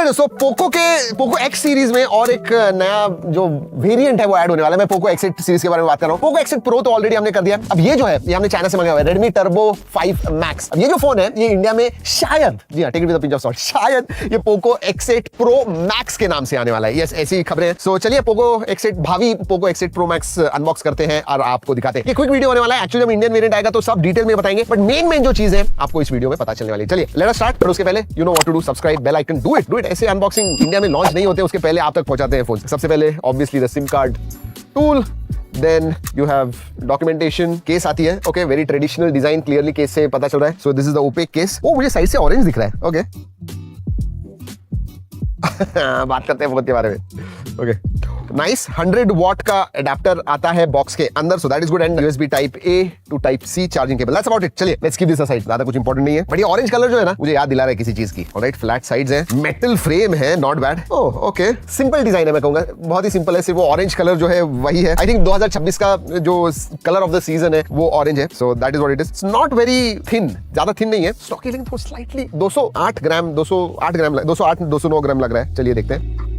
दोस्तों Poco x series में और एक नया जो वेरिएंट है वो ऐड होने वाला है। मैं पोको X8 सीरीज के बारे में बात कर रहा हूँ। पोको X8 प्रो तो ऑलरेडी हमने कर दिया। अब ये जो है ये हमने चाइना से मंगाया हुआ है, Redmi Turbo 5 Max। अब ये जो फोन है ये इंडिया में शायद, जी हाँ, take it with a pinch of salt, शायद ये पोको X8 Pro Max के नाम से आने वाला है। यस, ऐसी खबरें हैं। सो चलिए भावी Poco X8 Pro Max unbox करते हैं और आपको दिखाते हैं। ये क्विक वीडियो होने वाला है। एक्चुअली जब इंडियन वेरिएंट आएगा तो सब डिटेल में बताएंगे, बट मेन जो चीज है आपको इस वीडियो में पता चलने वाली है। चलिए लेट अस स्टार्ट। पर उसके पहले you know what to do, subscribe, bell icon, do it. ऐसे अनबॉक्सिंग इंडिया में लॉन्च नहीं होते, उसके पहले आप तक पहुंचाते हैं फोन। सबसे पहले obviously the SIM card tool, then you have documentation. Case आती है, okay, very traditional design, clearly case से पता चल रहा है। So this is the opaque case. ओ, मुझे साइड से ऑरेंज दिख रहा है, ओके। बात करते हैं फोन के बारे में, ओके। नाइस 100 वॉट का एडाप्टर आता है बॉक्स के अंदर, so that is good. And USB type A to type C charging cable. That's about it. चलिए लेट्स कीप दिस असाइड, ज्यादा कुछ इंपॉर्टेंट नहीं है। बट ये ऑरेंज कलर जो है ना, मुझे याद दिला रहा है किसी चीज की। ऑलराइट, फ्लैट साइड्स हैं, मेटल फ्रेम है, not bad. Oh okay, simple design है, मैं कहूंगा बहुत ही सिंपल है। सिर्फ वो ऑरेंज कलर जो है वही है। आई थिंक 2026 का जो कलर ऑफ द सीजन है वो ऑरेंज है, so that is what it is. It's not very thin, ज्यादा थिन नहीं है। स्टॉकी लेकिन स्लाइटली 208 ग्राम 209 ग्राम लग रहा है। चलिए देखते हैं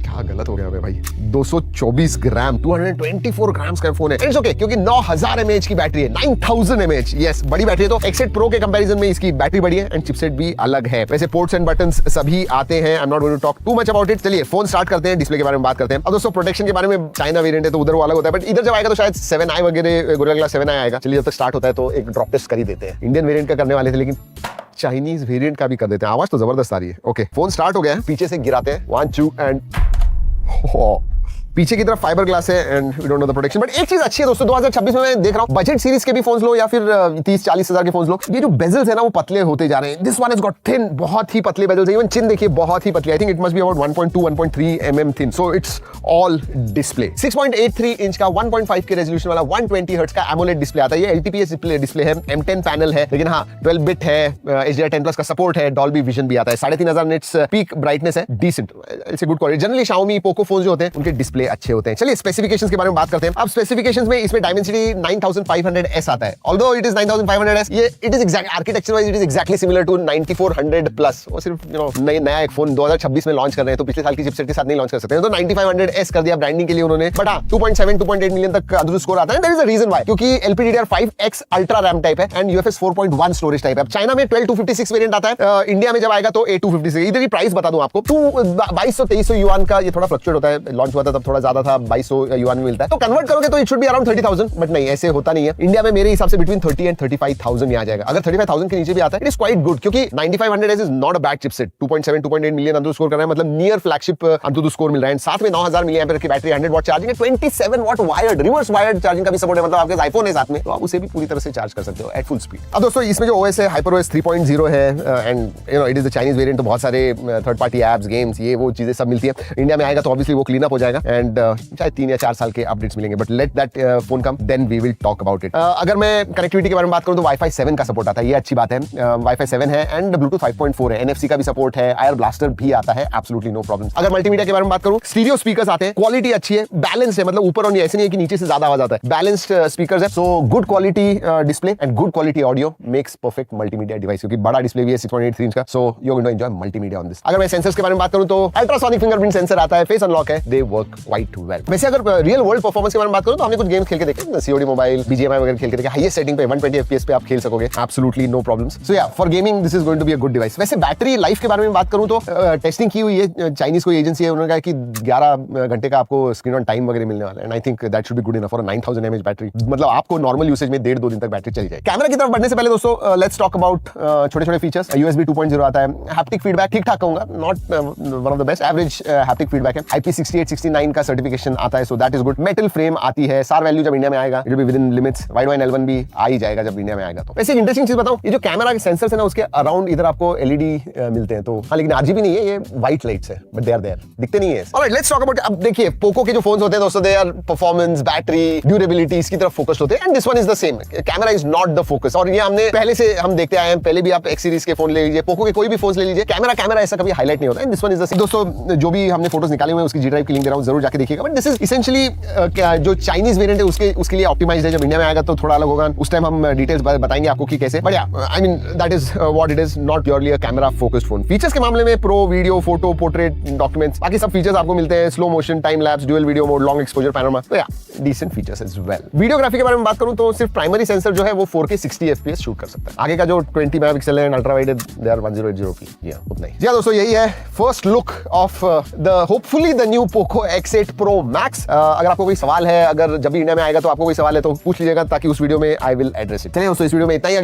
क्या गलत हो गया भाई। 224 ग्राम, 224 ग्राम्स का फोन है। इट्स ओके, क्योंकि 9000 mAh की बैटरी है, 9000 mAh। यस, बड़ी बैटरी है। तो X8 Pro के कंपैरिजन में इसकी बैटरी बड़ी है एंड चिपसेट भी अलग है। वैसे पोर्ट्स एंड बटन्स सभी आते हैं। I am not going to talk too much about it. चलिए फोन स्टार्ट करते हैं, डिस्प्ले के बारे में बात करते हैं। अब दोस्तों प्रोटेक्शन के बारे में, चाइना वेरिएंट है तो उधर वो अलग होता है, बट इधर जब आएगा तो शायद 7i वगैरह, गोरिल्ला ग्लास 7i आएगा। चलिए जब तक स्टार्ट होता है तो एक ड्रॉप टेस्ट कर ही देते हैं। इंडियन वेरिएंट का करने वाले थे लेकिन चाइनीज वेरिएंट का भी कर देते हैं। आवाज तो जबरदस्त आ रही है। ओके, फोन स्टार्ट हो गया है। पीछे से गिराते हैं, 1 2 एंड पीछे की तरफ फाइबर ग्लास है and we don't know the protection. But एक चीज अच्छी है दोस्तों, 2026 में मैं देख रहा हूं बजट सीरीज के भी फोन लो या फिर 30-40 हजार के फोन लो, ये जो बेजल्स है ना वो पतले होते जा रहे हैं। This one has got thin, बहुत ही पतले बेजल्स। इवन चिन देखिए बहुत ही पतली। I think it must be about 1.2-1.3 mm thin. So it's all display. 6.83 inch का 1.5 के रेजोल्यूशन वाला 120 हर्ट्ज का एमोलेड डिस्प्ले आता है। ये LTPS डिस्प्ले है, M10 पैनल है, लेकिन हाँ 12 बिट है, HDR10+ का सपोर्ट है, डॉल्बी विजन भी आता है। 3500 निट्स पीक ब्राइटनेस है, decent, it's a good quality. Generally Xiaomi Poco phone जो होते हैं उनके डिस्प्ले अच्छे होते हैं। चलिए स्पेसिफिकेशंस के बारे में बात करते हैं। अब स्पेसिफिकेशंस में इसमें Dimensity 9500S आता है। ऑल्दो इट इज 9500S, ये it is exact architecture wise it is exactly similar to 9400+। वो सिर्फ नया एक फोन 2026 में लॉन्च कर रहे हैं तो पिछले साल की चिपसेट के साथ नहीं लॉन्च कर सकते हैं, तो 9500S कर दिया ब्रांडिंग के लिए उन्होंने। बट 2.7-2.8 मिलियन तक अंदर स्कोर आता है। There is a reason why, क्योंकि LPDDR5X अल्ट्रा रैम टाइप है एंड UFS 4.1 स्टोरेज टाइप है। चाइना में 12256 वेरिएंट आता है, इंडिया में जब आएगा तो A256। इधर की प्राइस बता दूं आपको, 2200-2300 युआन का ये थोड़ा फ्लक्चुएट होता है। लॉन्च हुआ था तब थोड़ा ज्यादा था, 2200 युआन में मिलता है। तो कन्वर्ट करोगे तो it should be around 30,000, but नहीं, ऐसे होता नहीं है। इंडिया में मेरे हिसाब से बिटवीन 30 एंड 35,000 में आ जाएगा। अगर 35,000 के नीचे भी आता है इट इज क्वाइट गुड, क्योंकि 9500S is not a bad chipset. 2.7-2.8 million अंदर स्कोर कर रहा है, मतलब नियर फ्लैगशिप अंदर स्कोर मिल रहा है। साथ में 9000 मिलीएम्पियर की बैटरी, 100 वॉट चार्जिंग है, 27 what wired, reverse wired charging का भी सपोर्ट है। मतलब आपके आईफोन है साथ में तो आप उसे भी पूरी तरह से चार्ज कर सकते हो एट फुल स्पीड। अब दोस्तों इसमें जो OS है HyperOS 3.0 है and you know it is the Chinese variant, तो बहुत सारे थर्ड पार्टी एप्स, गेम्स, ये वो चीजें सब मिलती है। इंडिया में आएगा तो ऑब्वियसली वो क्लीन अप हो जाएगा एंड शायद 3 या 4 साल के अपडेट्स मिलेंगे, but let that phone come then we will talk about it. अगर मैं कनेक्टिविटी के बारे में बात करूं तो Wi-Fi 7 का सपोर्ट आता है, ये अच्छी बात है। Wi-Fi 7 है एंड Bluetooth 5.4 है, NFC का भी सपोर्ट है, Air Blaster भी आता है, एब्सोल्युटली नो प्रॉब्लम। अगर मल्टीमीडिया के बारे में बात करूं, स्टीरियो स्पीकर्स आते हैं, क्वालिटी अच्छी है, बैलेंस्ड है, मतलब ऊपर और ऐसे नहीं है कि नीचे से ज्यादा आवाज आता है, बैलेंस्ड स्पीकर्स है। So good quality display and good quality audio makes perfect multimedia device, क्योंकि बड़ा डिस्प्ले भी है 6.83 इंच का, so you are going to enjoy multimedia on this. अगर मैं सेंसर्स के बारे में बात करूं तो अल्ट्रासोनिक फिंगरप्रिंट सेंसर आता है, फेस अनलॉक है, दे वर्क क्वाइट वेल। वैसे अगर रियल वर्ल्ड परफॉर्मेंस के बारे में बात करूं तो हमने कुछ गेम्स खेल के देखे, COD मोबाइल, BGMI वगैरह खेल के देखे, हाईएस्ट सेटिंग पे 120 FPS पे आप खेल सकोगे, absolutely no problems. So yeah for gaming this is going to be a good device. वैसे बैटरी लाइफ के बारे में बात करूं तो टेस्टिंग की हुई है, चाइनीज कोई एजेंसी है, उन्होंने कहा कि 11 घंटे का आपको स्क्रीन ऑन टाइम वगैरह मिलने वाला है and I think that should be good enough for 9000 mAh battery, मतलब आपको नॉर्मल यूसेज में 1.5-2 दिन तक बैटरी चली जाए। कैमरा की तरफ बढ़ने से पहले दोस्तों लेट्स टॉक अबाउट छोटे-छोटे फीचर्स। USB 2.0 आता है, हैप्टिक फीडबैक ठीक-ठाक कहूंगा, not one of the best, average haptic feedback है। IP68-69 का सर्टिफिकेशन आता है, so that is good. Metal frame आती है, SAR वैल्यू जब इंडिया में आएगा it will be within limits, Widevine L1 भी आ ही जाएगा जब इंडिया में आएगा। तो वैसे एक इंटरेस्टिंग चीज बताऊं, ये जो कैमरा के सेंसर्स है ना उसके अराउंड इधर आपको LED मिलते हैं, तो हाँ लेकिन RGB नहीं है, ये व्हाइट लाइट्स है, बट दे आर देयर, दिखते नहीं है। ऑलराइट लेट्स टॉक अबाउट, अब देखिए पोको के जो फोन्स होते हैं दोस्तों, they are performance, battery, durability इसकी तरफ फोकस्ड होते हैं and this one is the same. Camera is not the focus, और ये हमने पहले से हम देखते आए हैं, पहले भी आप X सीरीज के फोन ले लीजिए, पोको के कोई भी फोन ले लीजिए, कैमरा ऐसा कभी हाईलाइट नहीं होता है। This one is the same. दोस्तों जो भी हमने फोटोज निकाले हुए हैं उसकी G ड्राइव की लिंक दे रहा हूं, जरूर जाके जाके देखिएगा। बट दिस इज इसेंशियली जो चाइनीज वेरिएंट है उसके लिए ऑप्टिमाइज्ड है। जब इंडिया में आएगा तो थोड़ा अलग होगा, उस टाइम हम डिटेल्स बताएंगे आपको कि कैसे। But yeah I mean that is what it is, not purely a camera focused phone. Features के मामले में pro, video, photo, portrait, documents, बाकी सब फीचर्स आपको मिलते हैं। Slow motion, time lapse, dual video mode, long exposure panorama, तो yeah decent features as well. Videography के बारे में बात करूं तो सिर्फ प्राइमरी सेंसर जो है वो 4K 60 FPS शूट कर सकता है। आगे का जो 20 मेगापिक्सल है ultra wide, they are 1080p। जी हां, उतना ही। जी हां दोस्तों, यही है first look of the hopefully the new Poco X8 Pro Max। अगर आपको कोई सवाल है, अगर जब भी इंडिया में आएगा तो आपको कोई सवाल है तो पूछ लीजिएगा, ताकि उस वीडियो में आई विल एड्रेस इट। चलिए दोस्तों, इस वीडियो में इतना ही।